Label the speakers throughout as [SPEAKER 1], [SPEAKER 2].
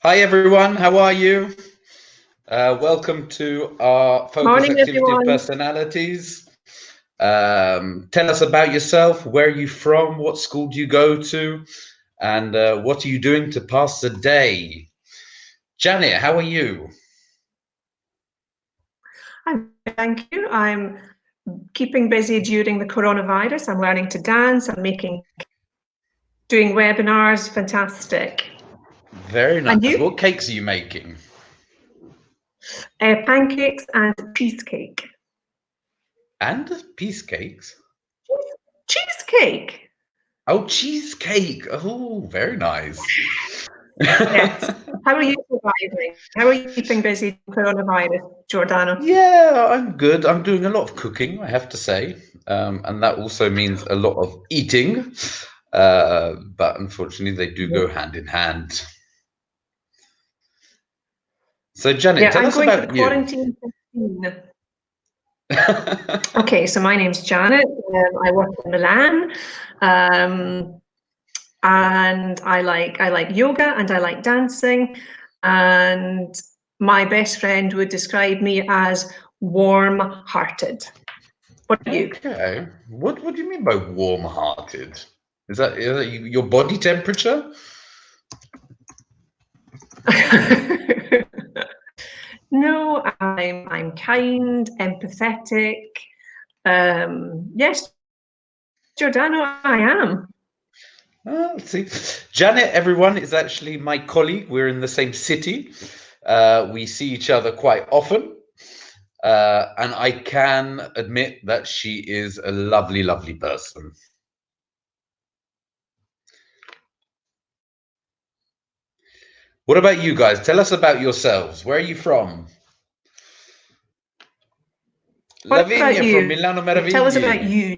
[SPEAKER 1] Hi everyone, how are you? Welcome to our focus
[SPEAKER 2] Morning,
[SPEAKER 1] activity of
[SPEAKER 2] everyone.
[SPEAKER 1] personalities. Tell us about yourself. Where are you from? What school do you go to? And what are you doing to pass the day? Janet, how are you?
[SPEAKER 2] Thank you. I'm keeping busy during the coronavirus. I'm learning to dance. Doing webinars. Fantastic.
[SPEAKER 1] Very nice.
[SPEAKER 2] And you?
[SPEAKER 1] What cakes are you making?
[SPEAKER 2] Pancakes and cheesecake.
[SPEAKER 1] And piece cakes?
[SPEAKER 2] Cheesecake.
[SPEAKER 1] Oh, cheesecake. Oh, very nice.
[SPEAKER 2] Yes. How are you surviving? How are you keeping busy with coronavirus, Giordano?
[SPEAKER 1] Yeah, I'm good. I'm doing a lot of cooking, I have to say. And that also means a lot of eating. But unfortunately, they do go hand in hand. So, Janet,
[SPEAKER 2] Yeah,
[SPEAKER 1] tell
[SPEAKER 2] I'm
[SPEAKER 1] us
[SPEAKER 2] going for the
[SPEAKER 1] about you.
[SPEAKER 2] quarantine 15. Okay, so my name's Janet. I work in Milan. And I like yoga and I like dancing, and my best friend would describe me as warm-hearted. What are you?
[SPEAKER 1] Okay. What do you mean by warm-hearted? Is that your body temperature?
[SPEAKER 2] No, I'm kind, empathetic. Yes, Giordano, I am.
[SPEAKER 1] Oh, see, Janet, everyone, is actually my colleague. We're in the same city. We see each other quite often. And I can admit that she is a lovely, lovely person. What about you guys? Tell us about yourselves. Where are you from?
[SPEAKER 2] What about
[SPEAKER 1] Lavinia from
[SPEAKER 2] you?
[SPEAKER 1] Milano
[SPEAKER 2] Tell us about
[SPEAKER 1] Meravigli.
[SPEAKER 2] you,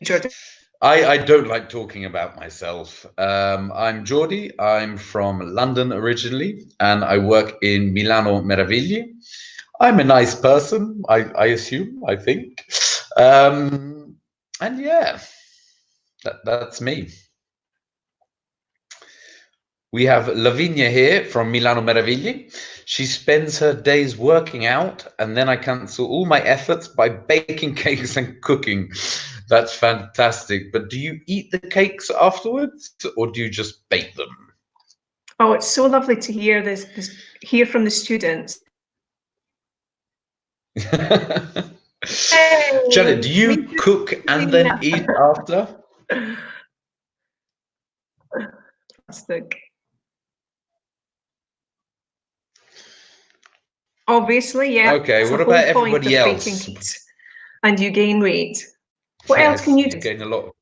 [SPEAKER 2] Giordano.
[SPEAKER 1] I don't like talking about myself. I'm Geordie. I'm from London originally, and I work in Milano Meravigli. I'm a nice person, I assume, I think. And yeah, that's me. We have Lavinia here from Milano Meravigli. She spends her days working out, and then I cancel all my efforts by baking cakes and cooking. That's fantastic. But do you eat the cakes afterwards, or do you just bake them?
[SPEAKER 2] Oh, it's so lovely to hear hear from the students. Hey,
[SPEAKER 1] Janet, do
[SPEAKER 2] me
[SPEAKER 1] you cook and
[SPEAKER 2] too.
[SPEAKER 1] then eat after?
[SPEAKER 2] Fantastic. Obviously, yeah.
[SPEAKER 1] Okay,
[SPEAKER 2] That's the
[SPEAKER 1] what about
[SPEAKER 2] whole point
[SPEAKER 1] everybody
[SPEAKER 2] of baking
[SPEAKER 1] else?
[SPEAKER 2] cakes, and you gain weight. What else can
[SPEAKER 1] Yes,
[SPEAKER 2] you
[SPEAKER 1] you
[SPEAKER 2] do?
[SPEAKER 1] gain a lot.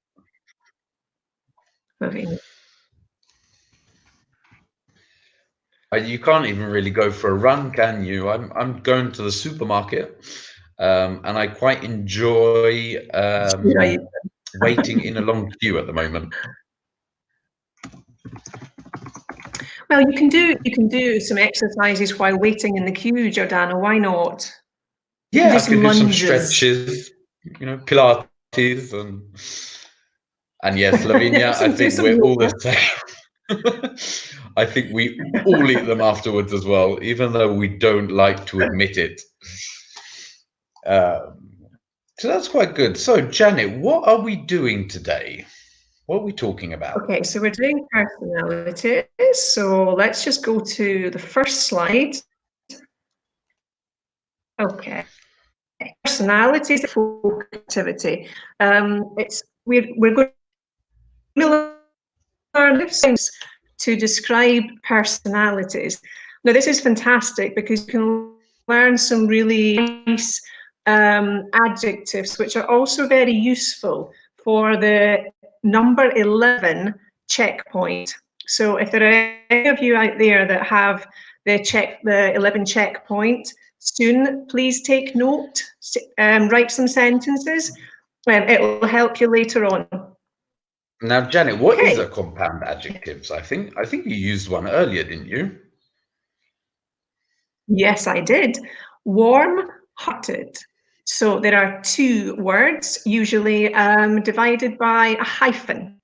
[SPEAKER 1] You can't even really go for a run, can you? I'm going to the supermarket, and I quite enjoy
[SPEAKER 2] Right.
[SPEAKER 1] waiting in a long queue at the moment.
[SPEAKER 2] Well, you can do some exercises while waiting in the queue, Giordano. Why not? You can
[SPEAKER 1] Yeah,
[SPEAKER 2] do
[SPEAKER 1] I could
[SPEAKER 2] some
[SPEAKER 1] do some
[SPEAKER 2] lunges.
[SPEAKER 1] stretches, Pilates, and yes, Lavinia, I
[SPEAKER 2] Do
[SPEAKER 1] think
[SPEAKER 2] some
[SPEAKER 1] we're all the
[SPEAKER 2] yoga.
[SPEAKER 1] same. I think we all eat them afterwards as well, even though we don't like to admit it. Um, so that's quite good. So, Janet, what are we doing today? What are we talking about?
[SPEAKER 2] Okay, so we're doing personalities. So let's just go to the first slide. Okay. Personalities, focus activity. We're going to learn things to describe personalities. Now, this is fantastic because you can learn some really nice adjectives, which are also very useful for the number 11 checkpoint. So if there are any of you out there that have the 11 checkpoint, soon please take note, write some sentences. It will help you later on.
[SPEAKER 1] Now, Janet, what is a
[SPEAKER 2] Okay.
[SPEAKER 1] compound adjectives? I think you used one earlier, didn't you?
[SPEAKER 2] Yes, I did. Warm-hearted. So there are two words, usually divided by a hyphen.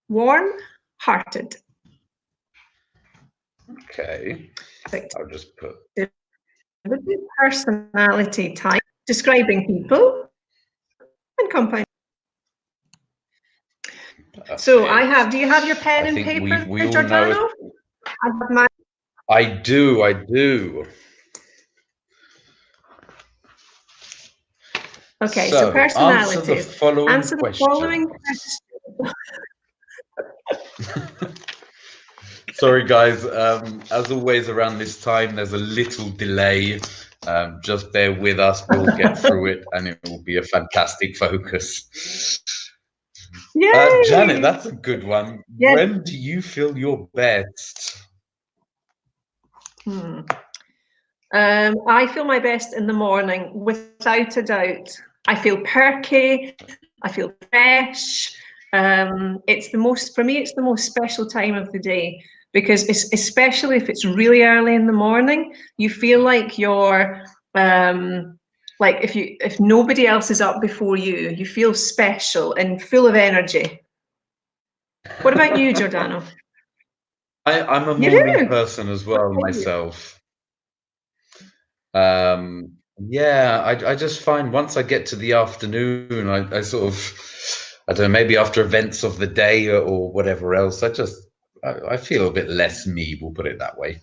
[SPEAKER 2] Warm-hearted.
[SPEAKER 1] Okay, I'll just put
[SPEAKER 2] personality type, describing people and compound. So I have. Do you have your pen and paper,
[SPEAKER 1] we all
[SPEAKER 2] Giordano?
[SPEAKER 1] know.
[SPEAKER 2] I have my.
[SPEAKER 1] I do.
[SPEAKER 2] Okay, so personalities.
[SPEAKER 1] Answer the following question. Sorry, guys. As always, around this time, there's a little delay. Just bear with us. We'll get through it, and it will be a fantastic focus. Janet, that's a good one. Yes. When do you feel your best?
[SPEAKER 2] I feel my best in the morning, without a doubt. I feel perky. I feel fresh. It's the most, for me, it's the most special time of the day, because it's, especially if it's really early in the morning, you feel like you're, like if nobody else is up before you, you feel special and full of energy. What about you, Giordano?
[SPEAKER 1] I'm a morning person as well, myself. Yeah, I just find once I get to the afternoon, I sort of, I don't know, maybe after events of the day or whatever else, I feel a bit less me, we'll put it that way.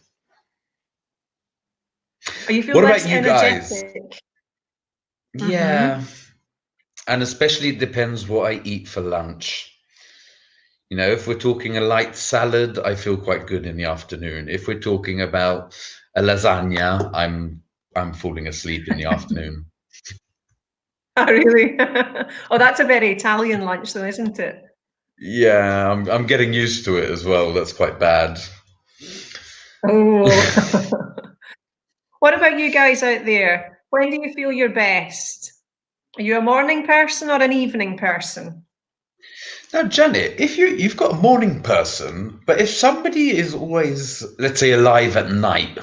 [SPEAKER 2] Or you feel less energetic?
[SPEAKER 1] Guys? Yeah, and especially it depends what I eat for lunch. You know, if we're talking a light salad, I feel quite good in the afternoon. If we're talking about a lasagna, I'm falling asleep in the afternoon.
[SPEAKER 2] Oh, really? Oh, that's a very Italian lunch, though, isn't it?
[SPEAKER 1] Yeah, I'm getting used to it as well. That's quite bad.
[SPEAKER 2] Oh. What about you guys out there? When do you feel your best? Are you a morning person or an evening person?
[SPEAKER 1] Now, Janet, if you've got a morning person, but if somebody is always, let's say, alive at night,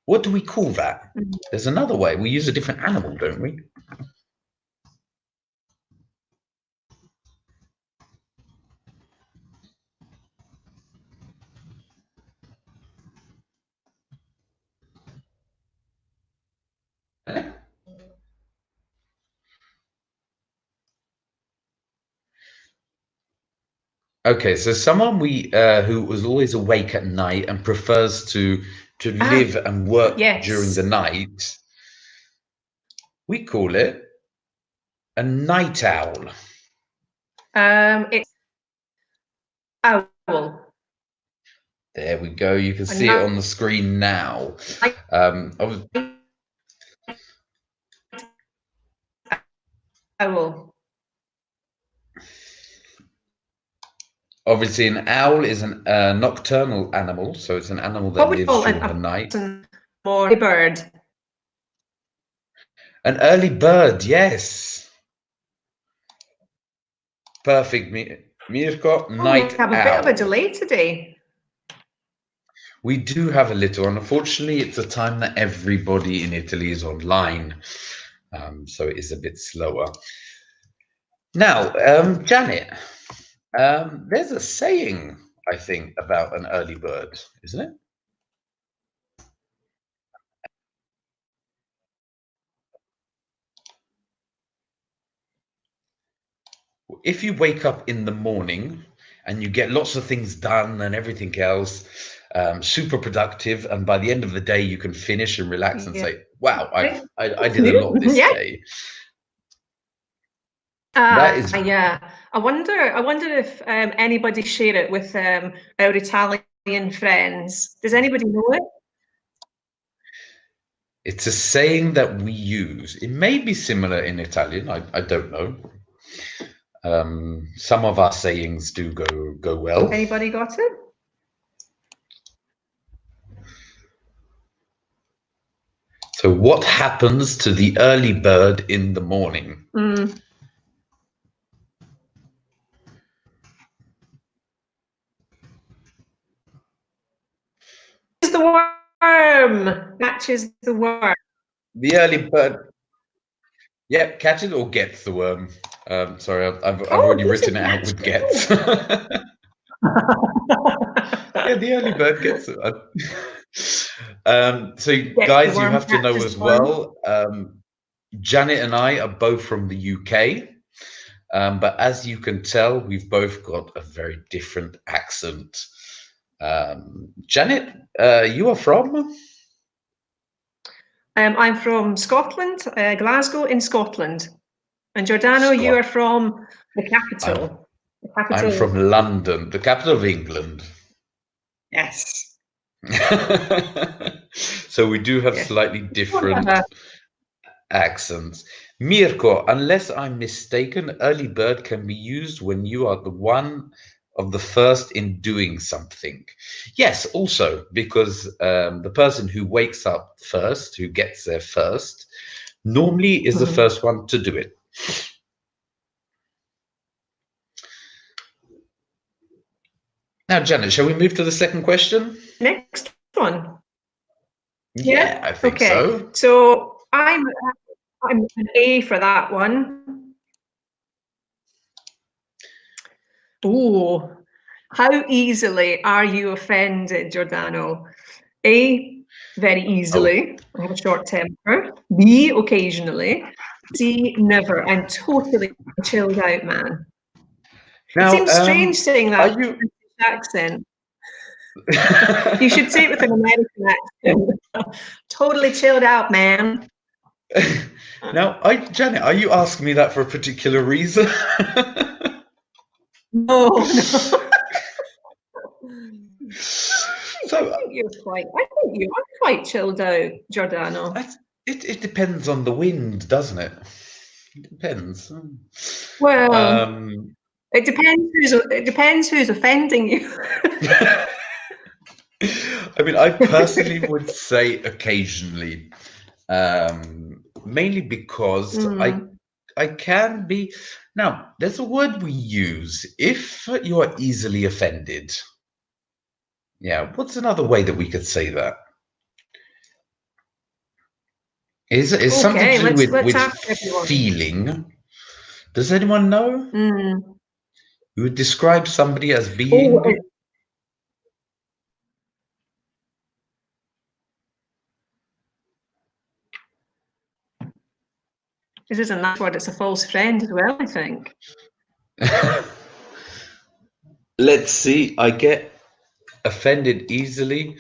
[SPEAKER 1] what do we call that? There's another way. We use a different animal, don't we? Okay, so someone who was always awake at night and prefers to live and work during the night, we call it a night owl.
[SPEAKER 2] It's owl.
[SPEAKER 1] There we go. You can see it on the screen now.
[SPEAKER 2] Owl.
[SPEAKER 1] Obviously, an owl is a nocturnal animal, so it's an animal that lives during the night.
[SPEAKER 2] Or a bird.
[SPEAKER 1] An early bird, yes. Perfect, Mirko. Night
[SPEAKER 2] we have a bit of a delay today.
[SPEAKER 1] We do have a little. Unfortunately, it's a time that everybody in Italy is online, so it is a bit slower. Now, Janet, there's a saying, I think, about an early bird, isn't it? If you wake up in the morning and you get lots of things done and everything else, super productive, and by the end of the day you can finish and relax and say, wow, I did a lot this day.
[SPEAKER 2] Yeah, I wonder if anybody share it with our Italian friends. Does anybody know it?
[SPEAKER 1] It's a saying that we use. It may be similar in Italian. I don't know. Some of our sayings do go well.
[SPEAKER 2] Anybody got it?
[SPEAKER 1] So what happens to the early bird in the morning?
[SPEAKER 2] It's the worm. Catches the worm.
[SPEAKER 1] The early bird. Yep, catches or gets the worm. Sorry, I've already written it out with gets. Yeah, the early bird gets it. So
[SPEAKER 2] Get
[SPEAKER 1] guys,
[SPEAKER 2] the
[SPEAKER 1] you
[SPEAKER 2] worm
[SPEAKER 1] have to know
[SPEAKER 2] catches
[SPEAKER 1] as
[SPEAKER 2] the worm.
[SPEAKER 1] well, Janet and I are both from the UK, but as you can tell, we've both got a very different accent. Janet, you are from?
[SPEAKER 2] I'm from Scotland, Glasgow in Scotland. And Giordano, you are from the capital.
[SPEAKER 1] I'm from London, the capital of England.
[SPEAKER 2] Yes.
[SPEAKER 1] So we do have slightly different accents. Mirko, unless I'm mistaken, early bird can be used when you are the one of the first in doing something. Yes, also because the person who wakes up first, who gets there first, normally is the first one to do it. Now, Janet, shall we move to the second question?
[SPEAKER 2] Next one.
[SPEAKER 1] Yeah, I think so.
[SPEAKER 2] So I'm an A for that one. Oh, how easily are you offended, Giordano? A, very easily. I have a short temper. B, occasionally. C, never. I'm totally chilled out, man.
[SPEAKER 1] Now,
[SPEAKER 2] it seems strange saying that
[SPEAKER 1] with
[SPEAKER 2] British accent. You should say it with an American accent. Totally chilled out, man.
[SPEAKER 1] Now, Janet, are you asking me that for a particular reason?
[SPEAKER 2] No.
[SPEAKER 1] So
[SPEAKER 2] I think you are quite chilled out, Giordano.
[SPEAKER 1] It depends on the wind, doesn't it? It depends.
[SPEAKER 2] Well, it depends who's offending you.
[SPEAKER 1] I mean, I personally would say occasionally, mainly because I can be. Now, there's a word we use if you are easily offended. Yeah, what's another way that we could say that? Is something to do with feeling? Does anyone know? You would describe somebody as being.
[SPEAKER 2] This isn't that word, it's a false friend as well, I think.
[SPEAKER 1] Let's see. I get offended easily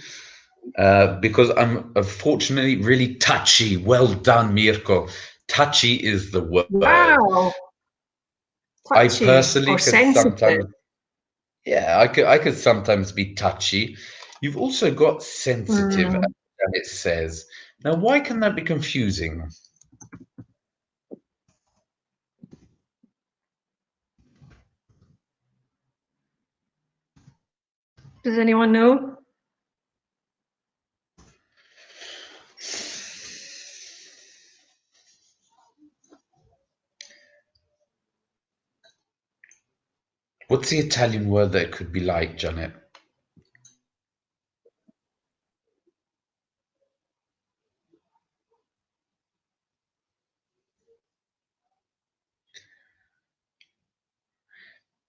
[SPEAKER 1] because I'm unfortunately really touchy. Well done, Mirko. Touchy is the word.
[SPEAKER 2] Wow. Touchy,
[SPEAKER 1] I personally
[SPEAKER 2] or
[SPEAKER 1] could
[SPEAKER 2] sensitive.
[SPEAKER 1] sometimes. Yeah, I could sometimes be touchy. You've also got sensitive, as it says. Now, why can that be confusing?
[SPEAKER 2] Does anyone know?
[SPEAKER 1] What's the Italian word that could be like, Janet?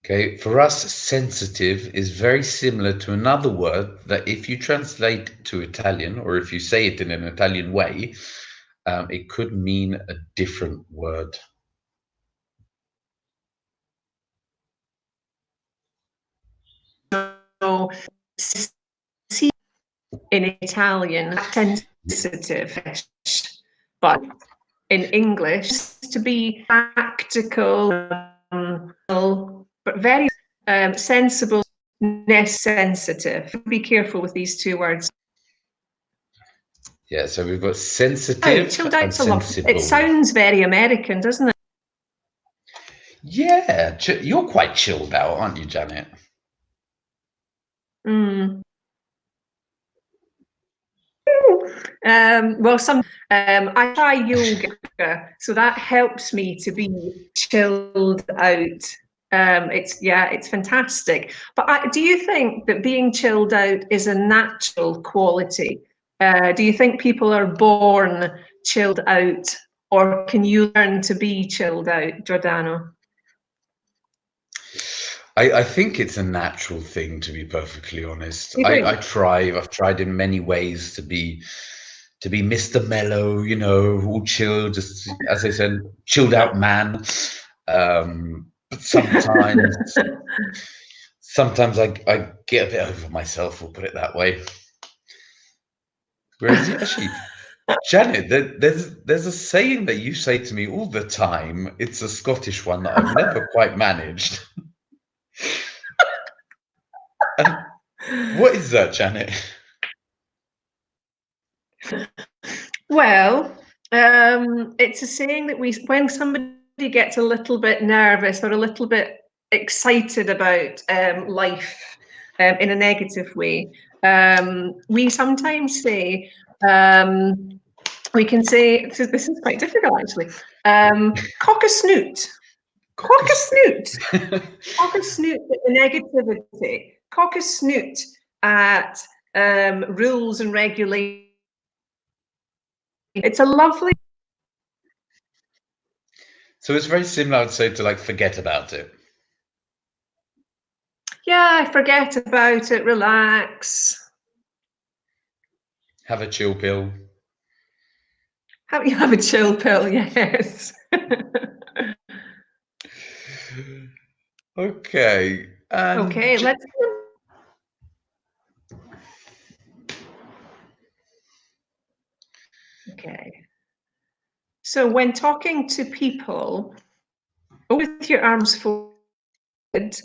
[SPEAKER 1] Okay, for us, sensitive is very similar to another word that if you translate to Italian, or if you say it in an Italian way, it could mean a different word.
[SPEAKER 2] So, in Italian, sensitive, but in English, to be practical, but very sensible, sensitive. Be careful with these two words.
[SPEAKER 1] Yeah, so we've got sensitive and sensible.
[SPEAKER 2] It sounds very American, doesn't it?
[SPEAKER 1] Yeah, you're quite chilled out, aren't you, Janet?
[SPEAKER 2] Well, I try yoga, so that helps me to be chilled out. It's fantastic. But do you think that being chilled out is a natural quality? Do you think people are born chilled out, or can you learn to be chilled out, Giordano?
[SPEAKER 1] I think it's a natural thing, to be perfectly honest.
[SPEAKER 2] You think?
[SPEAKER 1] I've tried in many ways to be Mr. Mellow, you know, all chill, just as I said, chilled out man. But sometimes I get a bit over myself, we'll put it that way. Whereas actually, Janet, there's a saying that you say to me all the time. It's a Scottish one that I've never quite managed. And what is that, Janet?
[SPEAKER 2] Well, it's a saying that when somebody gets a little bit nervous or a little bit excited about life in a negative way, we sometimes say, we can say, this is quite difficult actually, cock a snoot. Cock a snoot. Cock a snoot at the negativity. Cock a snoot at rules and regulations. It's a lovely.
[SPEAKER 1] So it's very similar, I'd say, to like forget about it.
[SPEAKER 2] Yeah, forget about it, relax.
[SPEAKER 1] Have a chill pill.
[SPEAKER 2] Have a chill pill, yes.
[SPEAKER 1] Okay.
[SPEAKER 2] Okay, let's. Okay. So when talking to people, with your arms folded,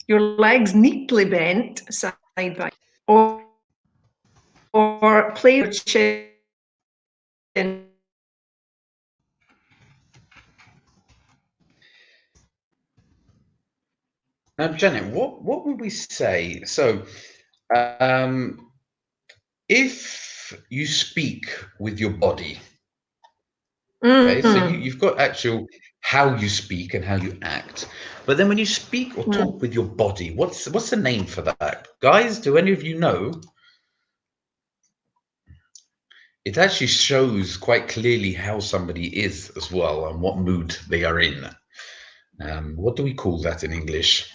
[SPEAKER 2] your legs neatly bent side by, or play your chin.
[SPEAKER 1] Now, Janet, what would we say? So, if you speak with your body, okay, so you've got actual how you speak and how you act, but then when you speak or talk with your body, what's the name for that, guys? Do any of you know? It actually shows quite clearly how somebody is as well and what mood they are in. What do we call that in English?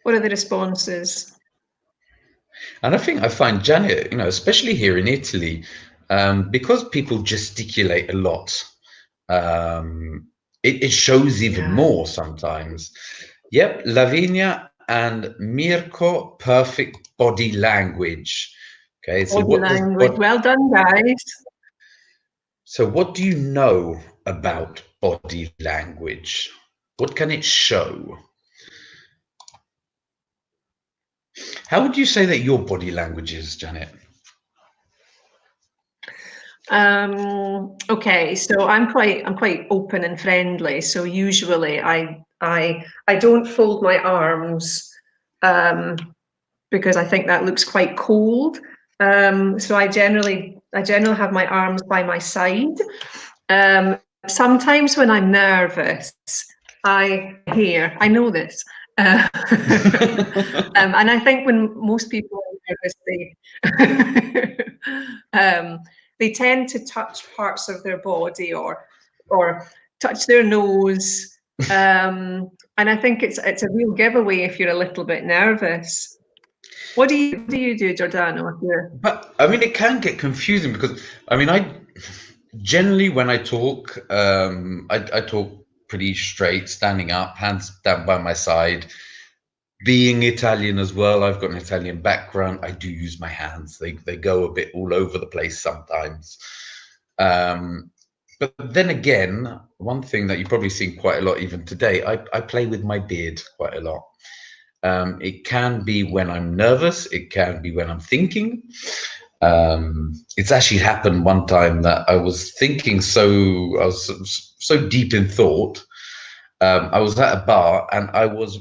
[SPEAKER 2] What are the responses?
[SPEAKER 1] And I find Janet, you know, especially here in Italy, because people gesticulate a lot, it shows even more sometimes. Yep, Lavinia and Mirko, perfect body language. Okay, so
[SPEAKER 2] Body language. Well done, guys.
[SPEAKER 1] So what do you know about body language? What can it show? How would you say that your body language is, Janet?
[SPEAKER 2] Okay, so I'm quite open and friendly. So usually I don't fold my arms because I think that looks quite cold. So I generally have my arms by my side. Sometimes when I'm nervous, I know this. And I think when most people are nervous, they tend to touch parts of their body or touch their nose. And I think it's a real giveaway if you're a little bit nervous. What do you do, Giordano?
[SPEAKER 1] But I mean, it can get confusing because I mean, I generally when I talk, I talk pretty straight, standing up, hands down by my side. Being Italian as well, I've got an Italian background. I do use my hands. They go a bit all over the place sometimes. But then again, one thing that you've probably seen quite a lot even today, I play with my beard quite a lot. It can be when I'm nervous. It can be when I'm thinking. It's actually happened one time that I was thinking I was so deep in thought. I was at a bar and I was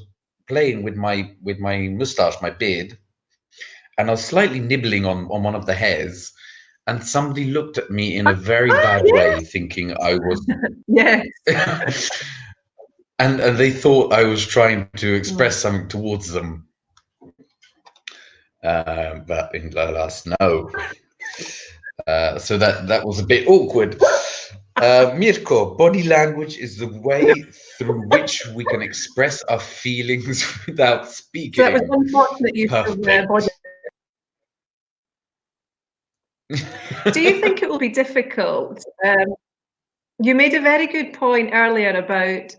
[SPEAKER 1] playing with my mustache, my beard, and I was slightly nibbling on one of the hairs, and somebody looked at me in a very bad way, thinking I was
[SPEAKER 2] yes.
[SPEAKER 1] and they thought I was trying to express something towards them. But in alas, no. So that was a bit awkward. Mirko, body language is the way through which we can express our feelings without
[SPEAKER 2] So that was
[SPEAKER 1] speaking.
[SPEAKER 2] unfortunate use of body.
[SPEAKER 1] Perfect.
[SPEAKER 2] Do you think it will be difficult? You made a very good point earlier about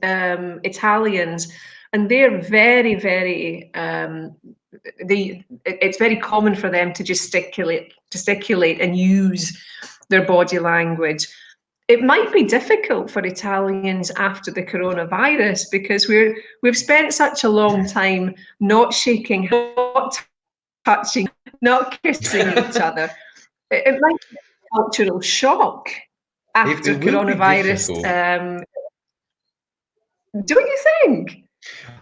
[SPEAKER 2] Italians, and they're very, very. It's very common for them to gesticulate, and use their body language. It might be difficult for Italians after the coronavirus because we've spent such a long time not shaking, not touching, not kissing each other. It might be a cultural shock after
[SPEAKER 1] It will be
[SPEAKER 2] coronavirus.
[SPEAKER 1] difficult.
[SPEAKER 2] Don't you think?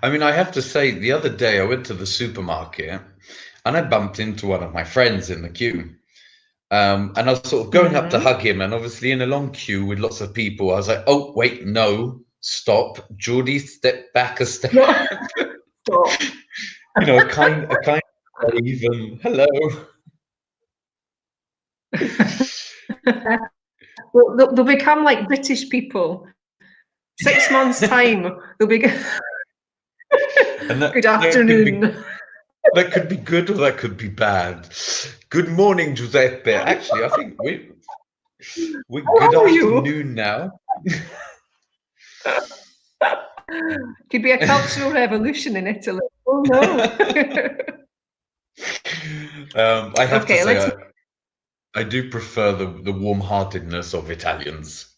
[SPEAKER 1] I mean, I have to say, the other day I went to the supermarket and I bumped into one of my friends in the queue. And I was sort of going up to hug him, and obviously in a long queue with lots of people, I was like, "Oh, wait, no, stop, Geordie, step back a step."
[SPEAKER 2] Stop.
[SPEAKER 1] You know, a kind wave and hello.
[SPEAKER 2] Well, they'll become like British people. 6 months' time, they'll be
[SPEAKER 1] And
[SPEAKER 2] good afternoon.
[SPEAKER 1] That could be good or that could be bad. Good morning, Giuseppe. Actually, I think we're good
[SPEAKER 2] How are you?
[SPEAKER 1] afternoon now.
[SPEAKER 2] Could be a cultural revolution in Italy. Oh no.
[SPEAKER 1] I have
[SPEAKER 2] Okay,
[SPEAKER 1] to say,
[SPEAKER 2] let's.
[SPEAKER 1] I do prefer the warm-heartedness of Italians.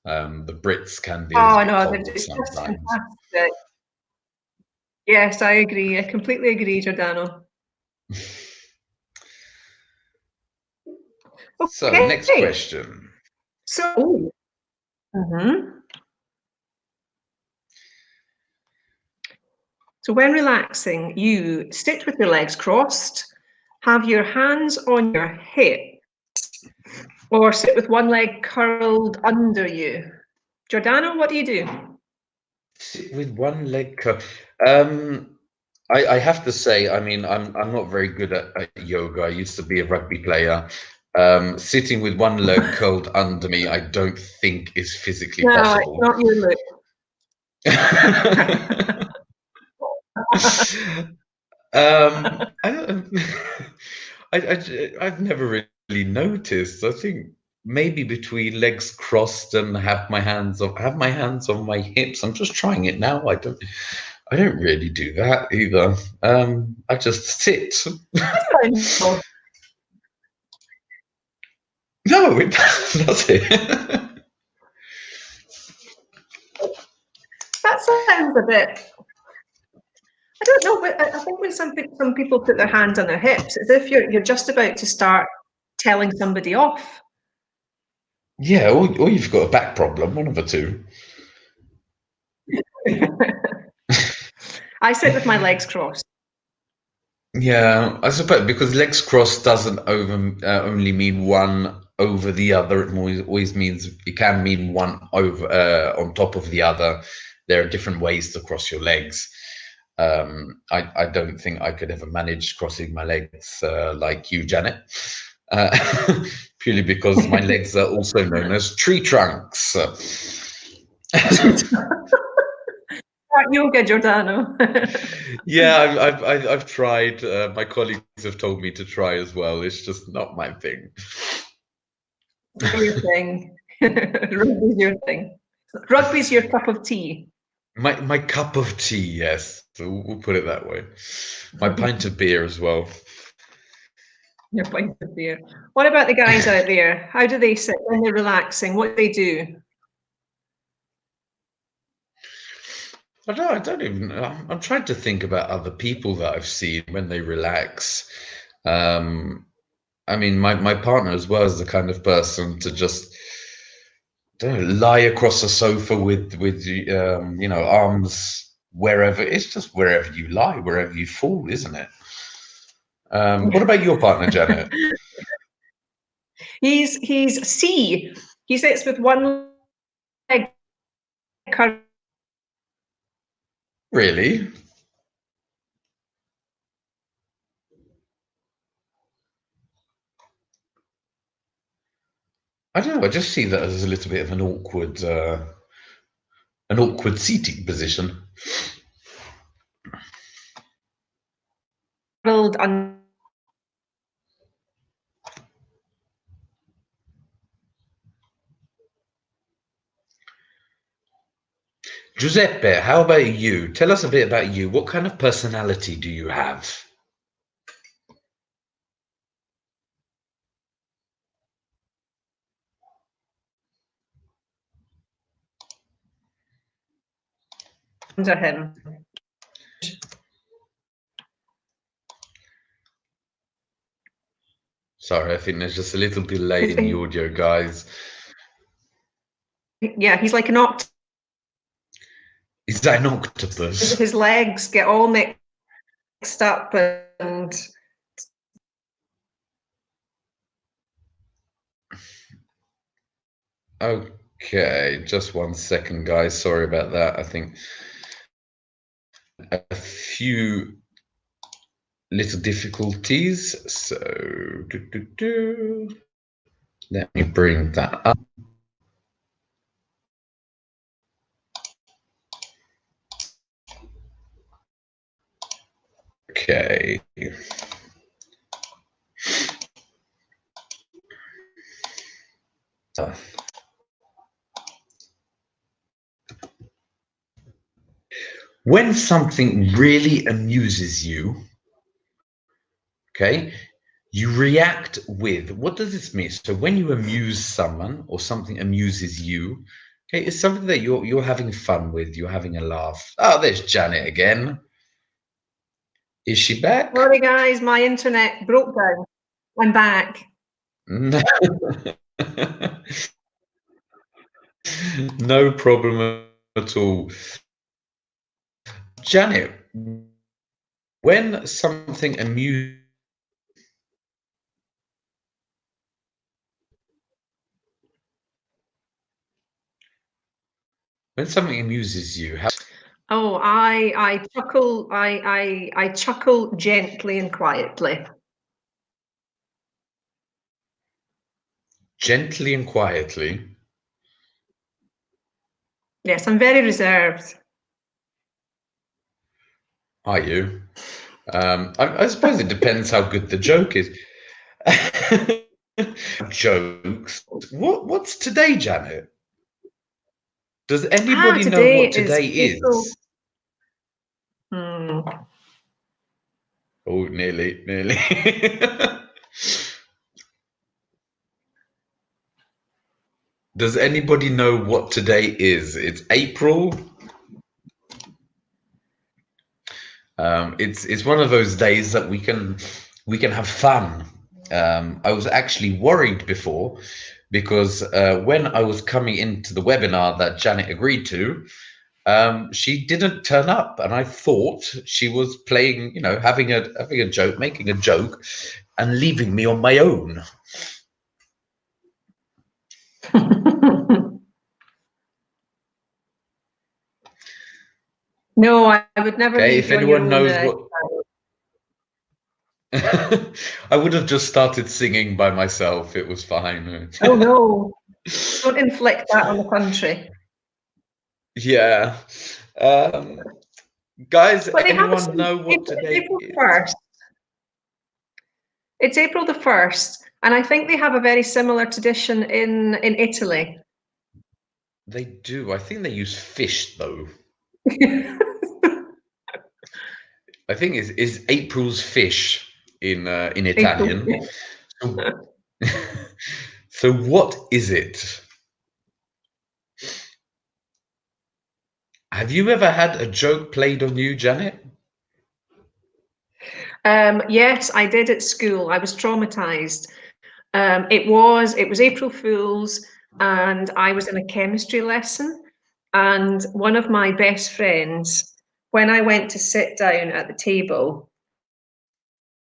[SPEAKER 1] The Brits can be a little
[SPEAKER 2] Oh
[SPEAKER 1] bit
[SPEAKER 2] no,
[SPEAKER 1] cold
[SPEAKER 2] it's just
[SPEAKER 1] sometimes.
[SPEAKER 2] fantastic. Yes, I agree. I completely agree, Giordano.
[SPEAKER 1] So, next
[SPEAKER 2] Okay.
[SPEAKER 1] question.
[SPEAKER 2] So, so when relaxing, you sit with your legs crossed, have your hands on your hips, or sit with one leg curled under you. Giordano, what do you do?
[SPEAKER 1] Sit with one leg. I have to say, I mean, I'm not very good at yoga. I used to be a rugby player. Sitting with one leg curled under me, I don't think is physically
[SPEAKER 2] No, it's
[SPEAKER 1] possible.
[SPEAKER 2] not your look.
[SPEAKER 1] I don't, I've never really noticed. I think maybe between legs crossed and have my hands on my hips. I'm just trying it now. I don't really do that either. I just sit. No, it does it.
[SPEAKER 2] That sounds a bit. I don't know, but I think when some people put their hands on their hips, as if you're just about to start telling somebody off.
[SPEAKER 1] Yeah, or you've got a back problem, one of the two.
[SPEAKER 2] I sit with my legs crossed.
[SPEAKER 1] Yeah, I suppose because legs crossed doesn't only mean one over the other. It always means it can mean one over on top of the other. There are different ways to cross your legs. I don't think I could ever manage crossing my legs like you, Janet, purely because my legs are also known as tree trunks.
[SPEAKER 2] Yoga, Giordano.
[SPEAKER 1] Yeah, I've tried. My colleagues have told me to try as well. It's just not my thing.
[SPEAKER 2] Your thing. Rugby's your thing. Rugby's your cup of tea.
[SPEAKER 1] My cup of tea, yes. So we'll put it that way. My pint of beer as well.
[SPEAKER 2] Your pint of beer. What about the guys out there? How do they sit when they're relaxing? What do they do?
[SPEAKER 1] I don't even. I'm trying to think about other people that I've seen when they relax. Um, I mean, my partner as well is the kind of person to just don't know, lie across the sofa with arms wherever. It's just wherever you lie, wherever you fall, isn't it? What about your partner, Janet?
[SPEAKER 2] He's C. He sits with one leg curled.
[SPEAKER 1] Really? I don't know. I just see that as a little bit of an awkward seating position. Giuseppe, how about you? Tell us a bit about you. What kind of personality do you have?
[SPEAKER 2] Under him.
[SPEAKER 1] Sorry, I think there's just a little delay in the audio, guys.
[SPEAKER 2] Yeah, he's like an octopus.
[SPEAKER 1] Is that an octopus?
[SPEAKER 2] His legs get all mixed up and...
[SPEAKER 1] Okay, just 1 second, guys. Sorry about that. I think a few little difficulties. So, let me bring that up. Okay. When something really amuses you, okay, you react with, what does this mean? So when you amuse someone or something amuses you, okay, it's something that you're having fun with, you're having a laugh. Oh, there's Janet again. Is she back?
[SPEAKER 2] Sorry guys, my internet broke down. I'm back.
[SPEAKER 1] No problem at all. Janet, when something amuses you,
[SPEAKER 2] Oh, I chuckle. I chuckle gently and quietly.
[SPEAKER 1] Gently and quietly.
[SPEAKER 2] Yes, I'm very reserved.
[SPEAKER 1] Are you? I suppose it depends how good the joke is. Jokes. What's today, Janet? Does anybody know what today is?
[SPEAKER 2] Hmm.
[SPEAKER 1] Oh, nearly. Does anybody know what today is? It's April. It's one of those days that we can have fun. I was actually worried before because when I was coming into the webinar that Janet agreed to, she didn't turn up, and I thought she was playing, you know, having a joke, making a joke, and leaving me on my own.
[SPEAKER 2] No, I would never leave
[SPEAKER 1] If
[SPEAKER 2] you on your
[SPEAKER 1] anyone
[SPEAKER 2] own.
[SPEAKER 1] knows what, I would have just started singing by myself. It was fine.
[SPEAKER 2] Oh no! Don't inflict that on the country.
[SPEAKER 1] Yeah. Guys, anyone know what today is?
[SPEAKER 2] 1st. It's April the 1st, and I think they have a very similar tradition in Italy.
[SPEAKER 1] They do. I think they use fish, though. I think is April's fish in Italian. So what is it? Have you ever had a joke played on you, Janet?
[SPEAKER 2] Yes, I did at school. I was traumatized. It was April Fool's, and I was in a chemistry lesson, and one of my best friends, when I went to sit down at the table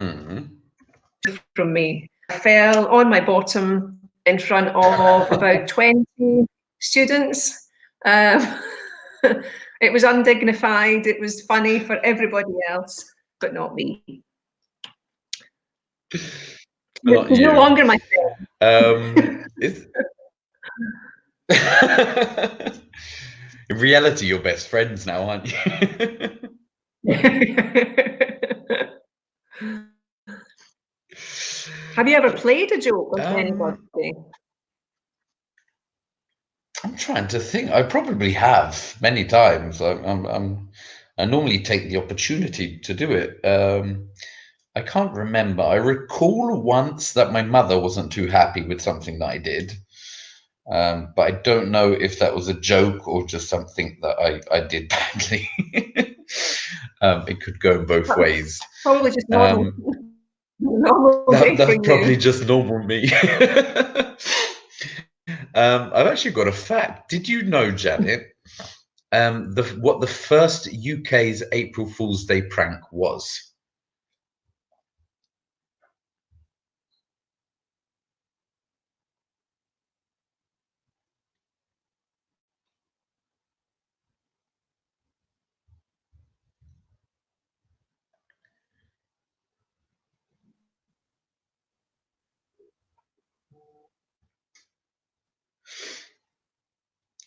[SPEAKER 2] from me, I fell on my bottom in front of about 20 students. It was undignified. It was funny for everybody else, but not me.
[SPEAKER 1] Not you.
[SPEAKER 2] No longer my friend.
[SPEAKER 1] In reality, you're best friends now, aren't you?
[SPEAKER 2] Have you ever played a joke with
[SPEAKER 1] Um,
[SPEAKER 2] anybody?
[SPEAKER 1] I'm trying to think. I probably have many times. I normally take the opportunity to do it. I can't remember. I recall once that my mother wasn't too happy with something that I did, but I don't know if that was a joke or just something that I did badly. It could go in both ways.
[SPEAKER 2] Probably just normal,
[SPEAKER 1] Um,
[SPEAKER 2] normal day for
[SPEAKER 1] that's probably
[SPEAKER 2] you.
[SPEAKER 1] just normal me. I've actually got a fact. Did you know, Janet, what the first UK's April Fool's Day prank was?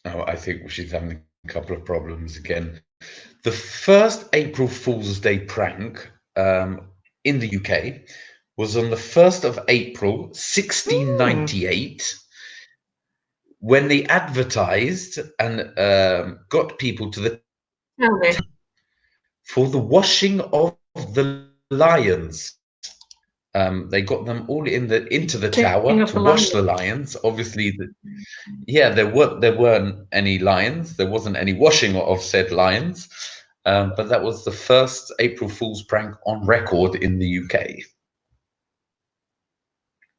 [SPEAKER 1] Oh, I think she's having a couple of problems again. The first April Fool's Day prank in the UK was on the 1st of April,
[SPEAKER 2] Hmm.
[SPEAKER 1] 1698, when they advertised and got people to the
[SPEAKER 2] Tell me.
[SPEAKER 1] for the washing of the lions. They got them all into the
[SPEAKER 2] King
[SPEAKER 1] tower
[SPEAKER 2] of
[SPEAKER 1] to
[SPEAKER 2] the
[SPEAKER 1] wash
[SPEAKER 2] Lion.
[SPEAKER 1] the lions. Obviously, yeah, there weren't any lions. There wasn't any washing of said lions. But that was the first April Fool's prank on record in the UK.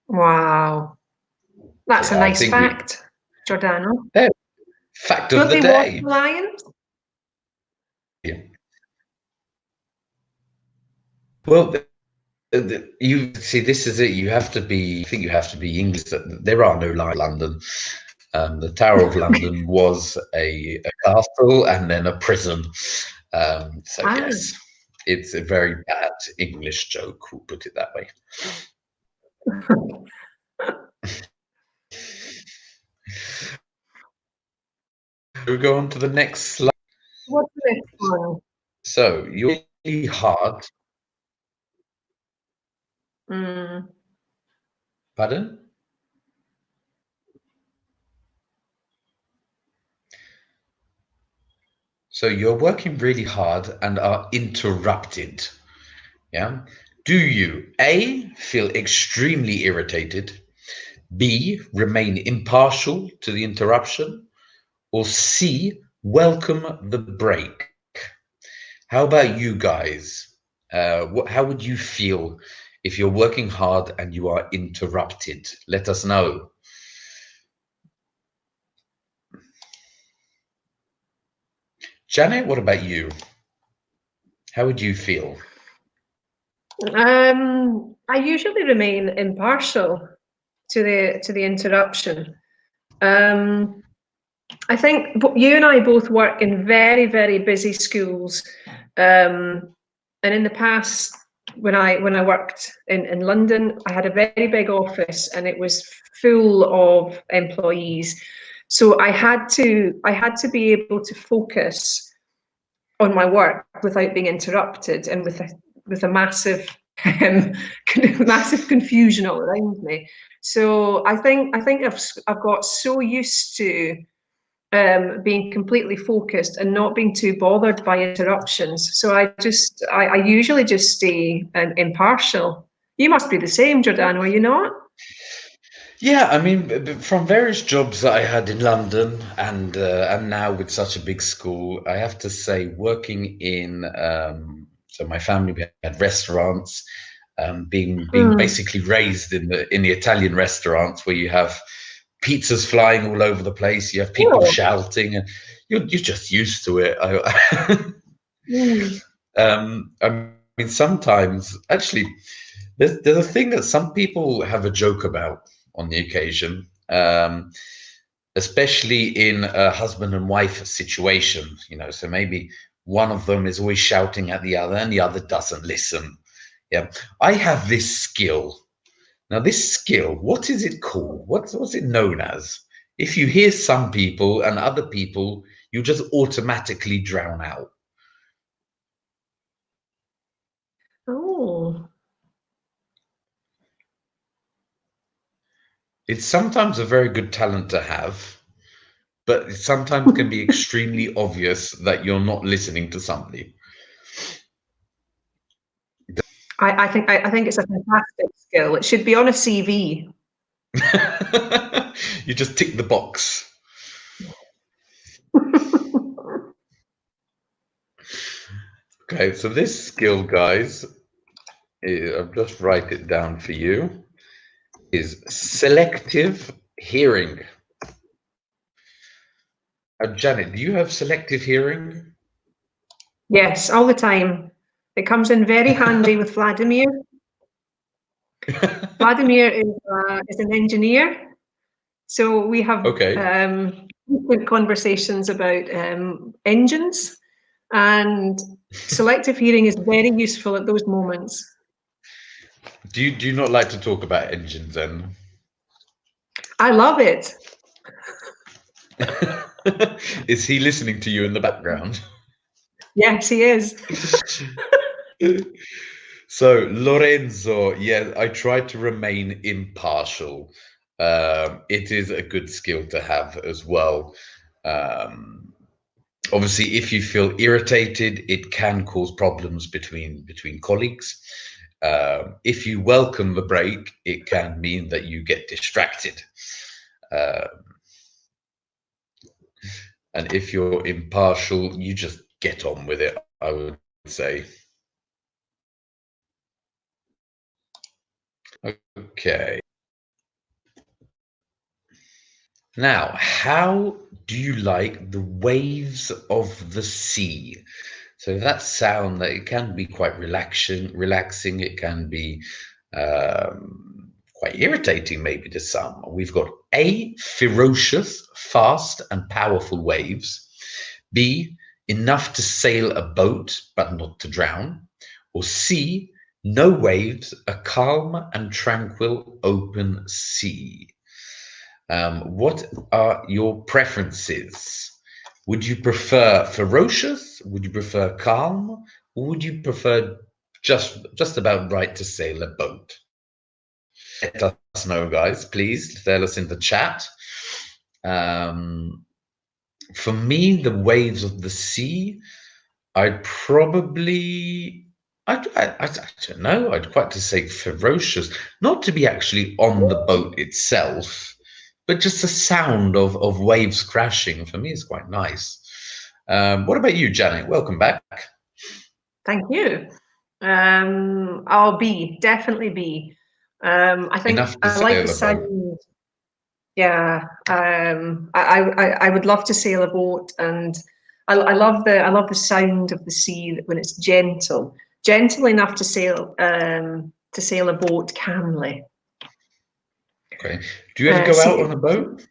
[SPEAKER 2] Wow. That's a
[SPEAKER 1] Yeah, I
[SPEAKER 2] nice
[SPEAKER 1] think we.
[SPEAKER 2] fact, Giordano.
[SPEAKER 1] eh, Fact of
[SPEAKER 2] Don't
[SPEAKER 1] the
[SPEAKER 2] they wash
[SPEAKER 1] day.
[SPEAKER 2] the lions?
[SPEAKER 1] Yeah. Well, you see, this is it. You have to be. I think you have to be English. There are no lions in London. The Tower of London was a castle and then a prison. So
[SPEAKER 2] Ah.
[SPEAKER 1] yes, it's a very bad English joke. We'll put it that way. We'll go on to the next slide.
[SPEAKER 2] What's the next one?
[SPEAKER 1] So you're really hard.
[SPEAKER 2] Mm.
[SPEAKER 1] Pardon? So you're working really hard and are interrupted. Yeah. Do you A, feel extremely irritated, B, remain impartial to the interruption, or C, welcome the break? How about you guys? How would you feel if you're working hard and you are interrupted? Let us know. Janet, what about you? How would you feel?
[SPEAKER 2] I usually remain impartial to the interruption. I think you and I both work in very, very busy schools, and in the past, when I worked in London, I had a very big office, and it was full of employees. So I had to be able to focus on my work without being interrupted, and with a massive um, massive confusion all around me. So I think I've got so used to being completely focused and not being too bothered by interruptions. So I usually just stay impartial. You must be the same, Giordano, are you not?
[SPEAKER 1] Yeah, I mean, from various jobs that I had in London and now with such a big school, I have to say, working in so my family we had restaurants, being
[SPEAKER 2] Mm.
[SPEAKER 1] basically raised in the Italian restaurants where you have pizzas flying all over the place, you have people
[SPEAKER 2] Oh.
[SPEAKER 1] shouting, and you're just used to it.
[SPEAKER 2] Mm.
[SPEAKER 1] I mean, sometimes actually, there's a thing that some people have a joke about on the occasion, especially in a husband and wife situation. So maybe one of them is always shouting at the other, and the other doesn't listen. Yeah, I have this skill. Now, this skill, what is it called? What's it known as? If you hear some people and other people, you just automatically drown out.
[SPEAKER 2] Oh.
[SPEAKER 1] It's sometimes a very good talent to have, but it sometimes can be extremely obvious that you're not listening to somebody.
[SPEAKER 2] I think it's a fantastic skill. It should be on a CV.
[SPEAKER 1] You just tick the box. Okay, so this skill, guys, I'll just write it down for you, is selective hearing. Janet, do you have selective hearing?
[SPEAKER 2] Yes, all the time. It comes in very handy with Vladimir. Vladimir is an engineer, so we have frequent conversations about engines, and selective hearing is very useful at those moments.
[SPEAKER 1] Do you not like to talk about engines then?
[SPEAKER 2] I love it.
[SPEAKER 1] Is he listening to you in the background?
[SPEAKER 2] Yes, he is.
[SPEAKER 1] So Lorenzo, yeah, I try to remain impartial. It is a good skill to have as well. Obviously, if you feel irritated, it can cause problems between colleagues. If you welcome the break, it can mean that you get distracted. And if you're impartial, you just get on with it, I would say. Okay. Now, how do you like the waves of the sea? So that sound that it can be quite relaxing. It can be quite irritating, maybe to some. We've got A, ferocious, fast, and powerful waves. B, enough to sail a boat but not to drown. Or C, no waves, a calm and tranquil open sea. What are your preferences? Would you prefer ferocious? Would you prefer calm? Or would you prefer just about right to sail a boat? Let us know, guys. Please tell us in the chat. For me, the waves of the sea, I'd probably, I don't know, I'd quite to say ferocious, not to be actually on the boat itself, but just the sound of waves crashing for me is quite nice. What about you, Janet? Welcome back.
[SPEAKER 2] Thank you. I'll definitely be. I think I like the sound. Yeah, I would love to sail a boat, and I love the sound of the sea when it's gentle enough to sail a boat calmly.
[SPEAKER 1] Okay. Do you ever go out on a boat?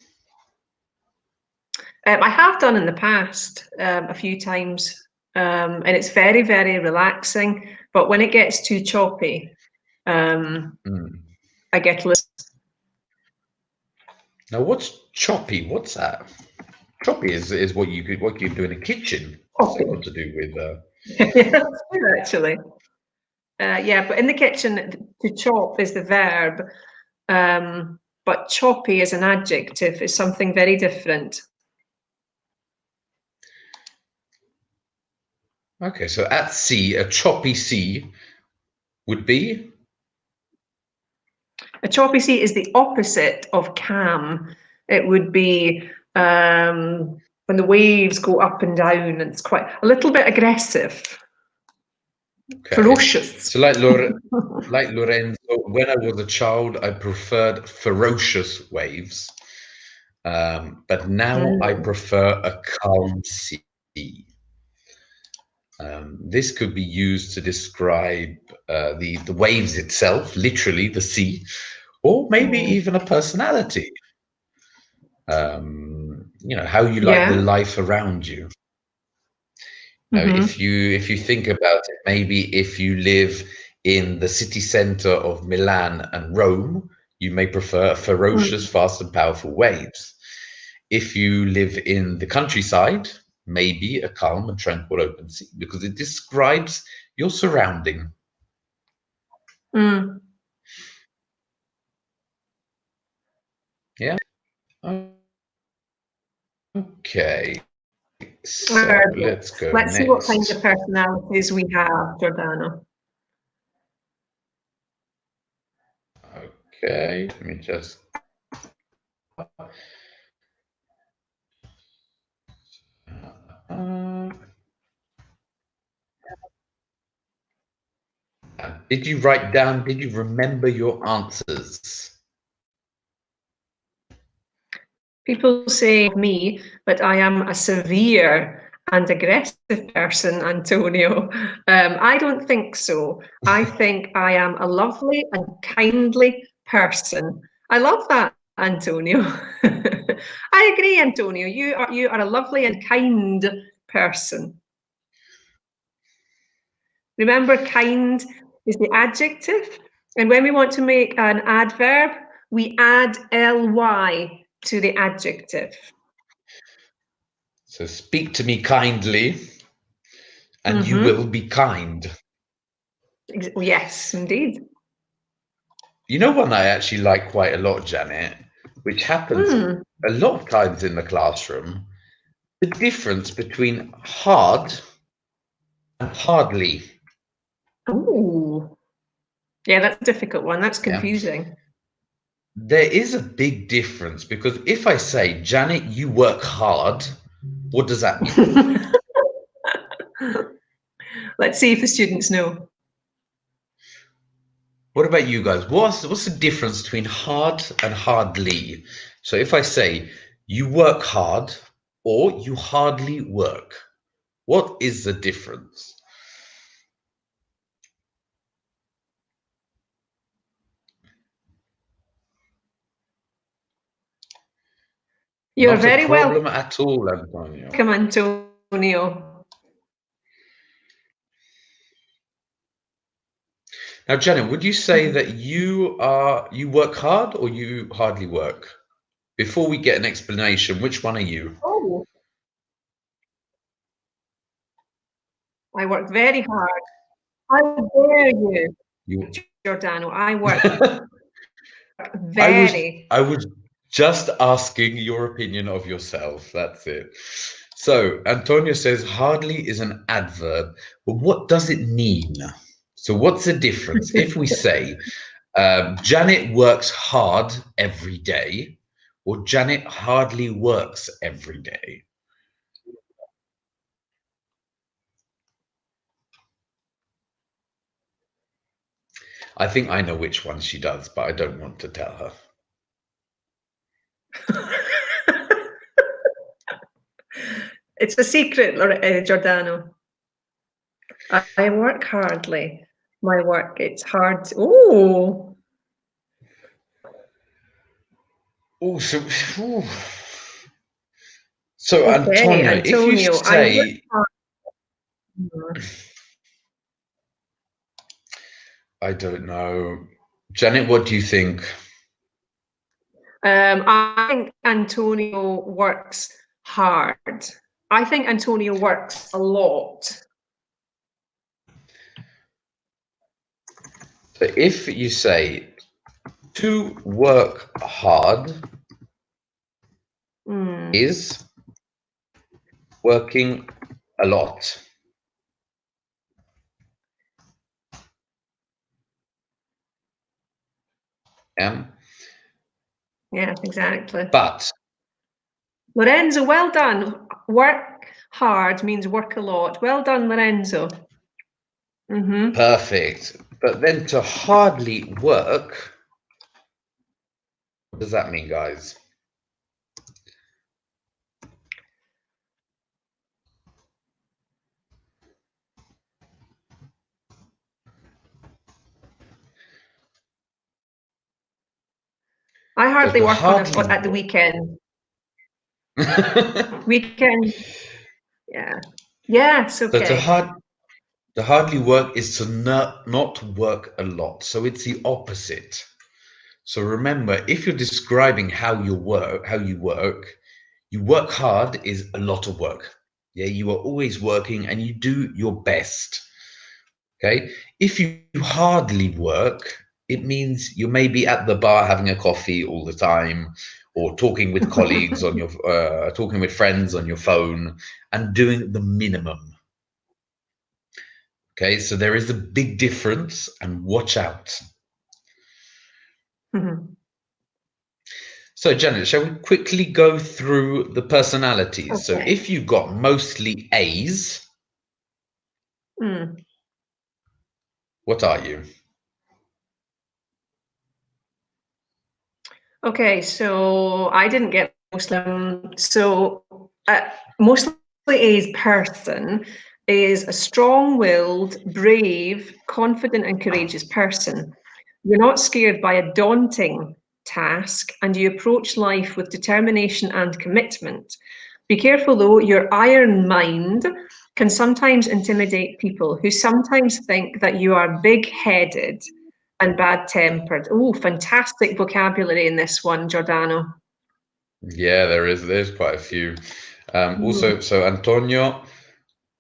[SPEAKER 2] I have done in the past a few times, and it's very, very relaxing. But when it gets too choppy, I get lost.
[SPEAKER 1] Now, what's choppy? What's that? Choppy is what you do in a kitchen. What's that got to do with?
[SPEAKER 2] Yeah, actually. Yeah, but in the kitchen, to chop is the verb, but choppy as an adjective is something very different.
[SPEAKER 1] Okay, so at sea, a choppy sea would be?
[SPEAKER 2] A choppy sea is the opposite of calm. It would be when the waves go up and down, and it's quite a little bit aggressive. Okay. Ferocious.
[SPEAKER 1] So like Lorenzo, when I was a child, I preferred ferocious waves. But now I prefer a calm sea. This could be used to describe the waves itself, literally the sea, or maybe even a personality. How you like the life around you. If you think about it, maybe if you live in the city center of Milan and Rome, you may prefer ferocious, fast, and powerful waves. If you live in the countryside, maybe a calm and tranquil open sea, because it describes your surrounding.
[SPEAKER 2] Mm.
[SPEAKER 1] Yeah. Okay. So let's go
[SPEAKER 2] Let's see what kind
[SPEAKER 1] next.
[SPEAKER 2] of personalities we have, Giordano.
[SPEAKER 1] Okay, let me just. Did you write down? Did you remember your answers?
[SPEAKER 2] People say of me, but I am a severe and aggressive person, Antonio. I don't think so. I think I am a lovely and kindly person. I love that, Antonio. I agree, Antonio. You are a lovely and kind person. Remember, kind is the adjective, and when we want to make an adverb, we add ly to the adjective.
[SPEAKER 1] So speak to me kindly, and you will be kind.
[SPEAKER 2] Yes, indeed.
[SPEAKER 1] You know one I actually like quite a lot, Janet, which happens a lot of times in the classroom, the difference between hard and hardly.
[SPEAKER 2] Oh, yeah, that's a difficult one. That's
[SPEAKER 1] Yeah.
[SPEAKER 2] confusing.
[SPEAKER 1] There is a big difference because if I say, Janet, you work hard, what does that mean?
[SPEAKER 2] Let's see if the students know.
[SPEAKER 1] What about you guys? What's the difference between hard and hardly? So if I say you work hard or you hardly work, what is the difference?
[SPEAKER 2] You're
[SPEAKER 1] Not
[SPEAKER 2] very
[SPEAKER 1] a problem at all, Antonio.
[SPEAKER 2] welcome, Antonio.
[SPEAKER 1] Now, Janet, would you say that you work hard or you hardly work? Before we get an explanation, which one are you?
[SPEAKER 2] Oh, I work very hard. How dare you,
[SPEAKER 1] You
[SPEAKER 2] Giordano? I work
[SPEAKER 1] I
[SPEAKER 2] very.
[SPEAKER 1] was just asking your opinion of yourself. That's it. So Antonio says hardly is an adverb, but what does it mean? So what's the difference if we say Janet works hard every day, or Janet hardly works every day? I think I know which one she does, but I don't want to tell her.
[SPEAKER 2] It's a secret, Giordano. I work hardly. My work, it's hard. Oh,
[SPEAKER 1] Oh, so so
[SPEAKER 2] okay,
[SPEAKER 1] Antonio, if you
[SPEAKER 2] Antonio. I work
[SPEAKER 1] say
[SPEAKER 2] hard.
[SPEAKER 1] I don't know, Janet, what do you think?
[SPEAKER 2] I think Antonio works hard. I think Antonio works a lot.
[SPEAKER 1] So if you say to work hard is working a lot. Yeah.
[SPEAKER 2] Yeah, exactly.
[SPEAKER 1] But
[SPEAKER 2] Lorenzo, well done. Work hard means work a lot. Well done, Lorenzo.
[SPEAKER 1] perfect. But then to hardly work, what does that mean, guys?
[SPEAKER 2] I hardly work at the weekend. Weekend, yeah. Yeah, it's okay.
[SPEAKER 1] So to hardly work is to not work a lot. So it's the opposite. So remember, if you're describing how you work, You work hard is a lot of work. Yeah, you are always working and you do your best. Okay. If you hardly work, it means you may be at the bar having a coffee all the time, or talking with colleagues on your, talking with friends on your phone, and doing the minimum. Okay, so there is a big difference, and watch out.
[SPEAKER 2] Mhm.
[SPEAKER 1] So, Janet, shall we quickly go through the personalities? So,
[SPEAKER 2] Okay.
[SPEAKER 1] if you got mostly A's,
[SPEAKER 2] Mm.
[SPEAKER 1] what are you?
[SPEAKER 2] Okay, so I didn't get Muslim. So mostly A's person is a strong-willed, brave, confident, and courageous person. You're not scared by a daunting task, and you approach life with determination and commitment. Be careful though, your iron mind can sometimes intimidate people who sometimes think that you are big-headed and bad-tempered. Oh, fantastic vocabulary in this one, Giordano.
[SPEAKER 1] Yeah, there's quite a few.
[SPEAKER 2] Mm.
[SPEAKER 1] Also, so Antonio,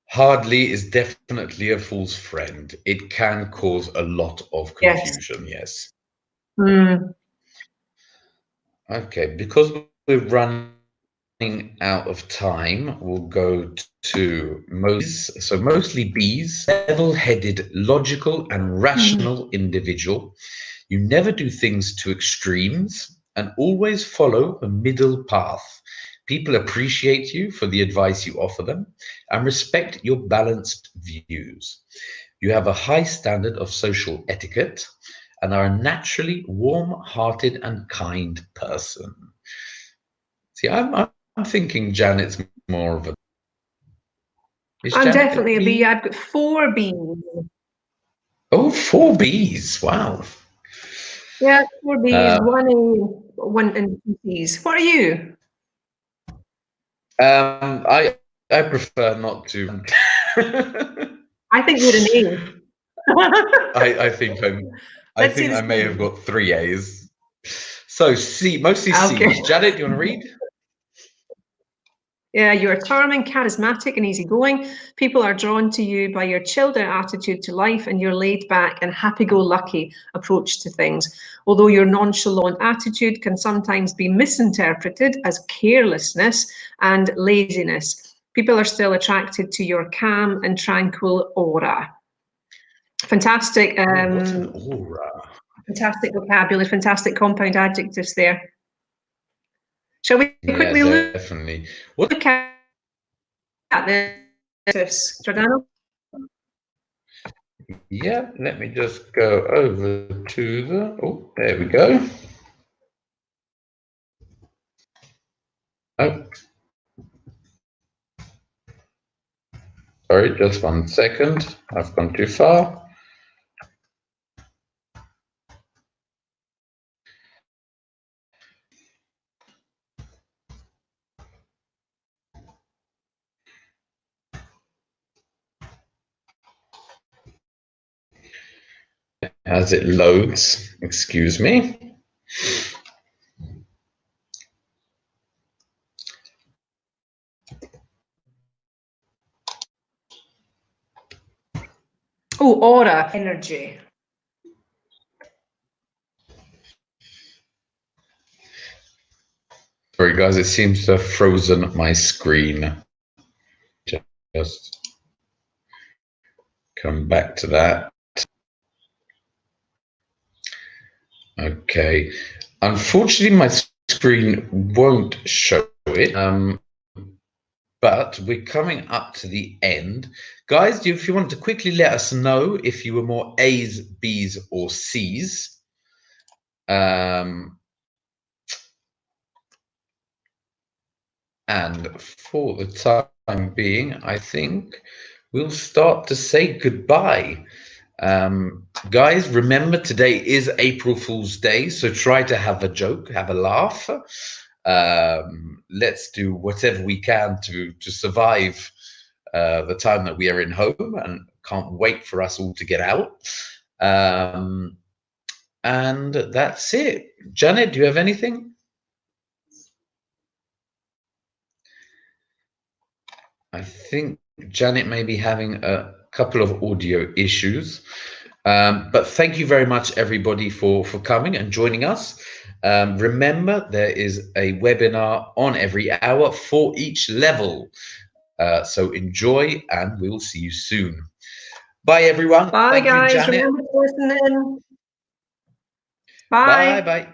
[SPEAKER 1] hardly is definitely a fool's friend. It can cause a lot of
[SPEAKER 2] Yes.
[SPEAKER 1] confusion, yes.
[SPEAKER 2] Mm.
[SPEAKER 1] Okay, because we're running out of time, we'll go to most, so mostly B's, level-headed, logical, and
[SPEAKER 2] Mm.
[SPEAKER 1] rational individual. You never do things to extremes and always follow a middle path. People appreciate you for the advice you offer them and respect your balanced views. You have a high standard of social etiquette and are a naturally warm-hearted and kind person. See, I'm thinking Janet's more of a. Is
[SPEAKER 2] I'm
[SPEAKER 1] Janet a
[SPEAKER 2] definitely a B.
[SPEAKER 1] B?
[SPEAKER 2] I've got 4 B's.
[SPEAKER 1] Oh, four B's. Wow.
[SPEAKER 2] Yeah, 4 B's,
[SPEAKER 1] Uh,
[SPEAKER 2] 1 A, 1 and 2 C's. What are you?
[SPEAKER 1] I prefer not to.
[SPEAKER 2] I think you're an A.
[SPEAKER 1] I think I
[SPEAKER 2] Let's see
[SPEAKER 1] think
[SPEAKER 2] the
[SPEAKER 1] I may have
[SPEAKER 2] C.
[SPEAKER 1] got three A's. So C, mostly
[SPEAKER 2] Okay.
[SPEAKER 1] C's. Janet, do you want to read?
[SPEAKER 2] Yeah, you are charming, charismatic, and easygoing. People are drawn to you by your chilled out attitude to life and your laid back and happy go lucky approach to things. Although your nonchalant attitude can sometimes be misinterpreted as carelessness and laziness, people are still attracted to your calm and tranquil aura. Fantastic,
[SPEAKER 1] Oh, what an aura.
[SPEAKER 2] fantastic vocabulary, fantastic compound adjectives there. Shall we
[SPEAKER 1] Yeah,
[SPEAKER 2] quickly
[SPEAKER 1] definitely. What?
[SPEAKER 2] look at this, Giordano?
[SPEAKER 1] Yeah, let me just go over to the. Oh, there we go. Oh, sorry, just 1 second. I've gone too far. As it loads, excuse me.
[SPEAKER 2] Oh, aura, energy.
[SPEAKER 1] Sorry, guys, it seems to have frozen my screen. Just come back to that. Okay. Unfortunately, my screen won't show it. But we're coming up to the end. Guys, if you want to quickly let us know if you were more A's, B's, or C's. And for the time being, I think we'll start to say goodbye. Guys, remember today is April Fool's Day, so try to have a joke, have a laugh. Let's do whatever we can to survive the time that we are in home, and can't wait for us all to get out. And that's it. Janet, do you have anything? I think Janet may be having a couple of audio issues. But thank you very much, everybody, for coming and joining us. Remember, there is a webinar on every hour for each level. So enjoy, and we'll see you soon. Bye, everyone.
[SPEAKER 2] Bye,
[SPEAKER 1] Thank you,
[SPEAKER 2] guys.
[SPEAKER 1] Janet.
[SPEAKER 2] Remember to listen in.
[SPEAKER 1] Bye,
[SPEAKER 2] Bye.
[SPEAKER 1] bye.